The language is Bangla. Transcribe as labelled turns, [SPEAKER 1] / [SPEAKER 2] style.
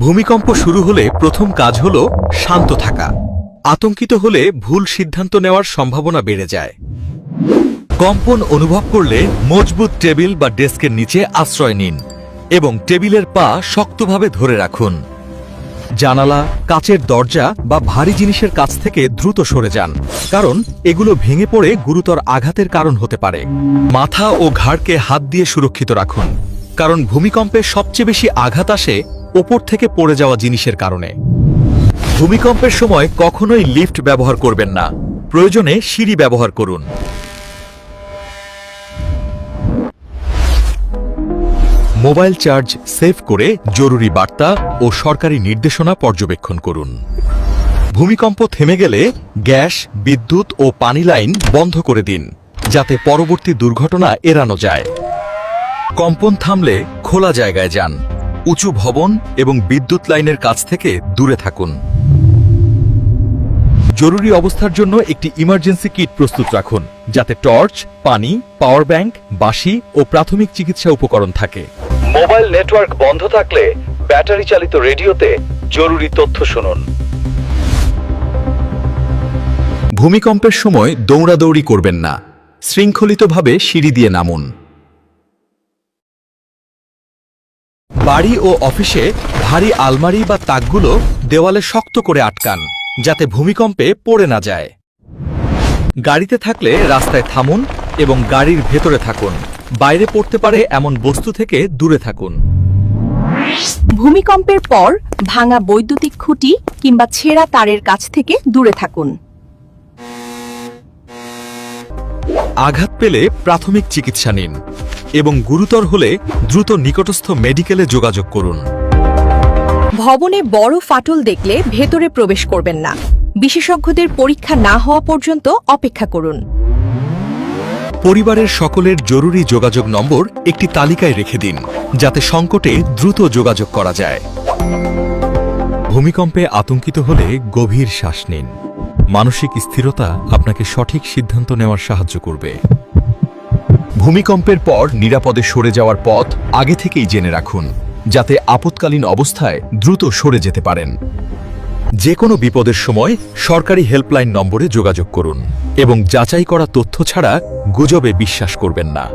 [SPEAKER 1] ভূমিকম্প শুরু হলে প্রথম কাজ হল শান্ত থাকা। আতঙ্কিত হলে ভুল সিদ্ধান্ত নেওয়ার সম্ভাবনা বেড়ে যায়। কম্পন অনুভব করলে মজবুত টেবিল বা ডেস্কের নিচে আশ্রয় নিন এবং টেবিলের পা শক্তভাবে ধরে রাখুন। জানালা, কাচের দরজা বা ভারী জিনিসের কাছ থেকে দ্রুত সরে যান, কারণ এগুলো ভেঙে পড়ে গুরুতর আঘাতের কারণ হতে পারে। মাথা ও ঘাড়কে হাত দিয়ে সুরক্ষিত রাখুন, কারণ ভূমিকম্পে সবচেয়ে বেশি আঘাত আসে ওপর থেকে পড়ে যাওয়া জিনিসের কারণে। ভূমিকম্পের সময় কখনোই লিফট ব্যবহার করবেন না, প্রয়োজনে সিঁড়ি ব্যবহার করুন। মোবাইল চার্জ সেভ করে জরুরি বার্তা ও সরকারি নির্দেশনা পর্যবেক্ষণ করুন। ভূমিকম্প থেমে গেলে গ্যাস, বিদ্যুৎ ও পানি লাইন বন্ধ করে দিন, যাতে পরবর্তী দুর্ঘটনা এড়ানো যায়। কম্পন থামলে খোলা জায়গায় যান, উঁচু ভবন এবং বিদ্যুৎ লাইনের কাছ থেকে দূরে থাকুন। জরুরি অবস্থার জন্য একটি ইমার্জেন্সি কিট প্রস্তুত রাখুন, যাতে টর্চ, পানি, পাওয়ার ব্যাংক, বাঁশি ও প্রাথমিক চিকিৎসা উপকরণ থাকে। মোবাইল নেটওয়ার্ক বন্ধ থাকলে ব্যাটারি চালিত রেডিওতে জরুরি তথ্য শুনুন। ভূমিকম্পের সময় দৌড়াদৌড়ি করবেন না, শৃঙ্খলিতভাবে সিঁড়ি দিয়ে নামুন। বাড়ি ও অফিসে ভারী আলমারি বা তাকগুলো দেওয়ালে শক্ত করে আটকান, যাতে ভূমিকম্পে পড়ে না যায়। গাড়িতে থাকলে রাস্তায় থামুন এবং গাড়ির ভেতরে থাকুন। বাইরে পড়তে পারে এমন বস্তু থেকে দূরে থাকুন।
[SPEAKER 2] ভূমিকম্পের পর ভাঙা বৈদ্যুতিক খুঁটি কিংবা ছেঁড়া তারের কাছ থেকে দূরে থাকুন।
[SPEAKER 1] আঘাত পেলে প্রাথমিক চিকিৎসা নিন এবং গুরুতর হলে দ্রুত নিকটস্থ মেডিকেলে যোগাযোগ করুন।
[SPEAKER 2] ভবনে বড় ফাটল দেখলে ভেতরে প্রবেশ করবেন না। বিশেষজ্ঞদের পরীক্ষা না হওয়া পর্যন্ত অপেক্ষা করুন।
[SPEAKER 1] পরিবারের সকলের জরুরি যোগাযোগ নম্বর একটি তালিকায় রেখে দিন, যাতে সংকটে দ্রুত যোগাযোগ করা যায়। ভূমিকম্পে আতঙ্কিত হলে গভীর শ্বাস নিন। মানসিক স্থিরতা আপনাকে সঠিক সিদ্ধান্ত নেওয়ার সাহায্য করবে। ভূমিকম্পের পর নিরাপদে সরে যাওয়ার পথ আগে থেকেই জেনে রাখুন, যাতে আপৎকালীন অবস্থায় দ্রুত সরে যেতে পারেন। যে কোনো বিপদের সময় সরকারি হেল্পলাইন নম্বরে যোগাযোগ করুন এবং যাচাই করা তথ্য ছাড়া গুজবে বিশ্বাস করবেন না।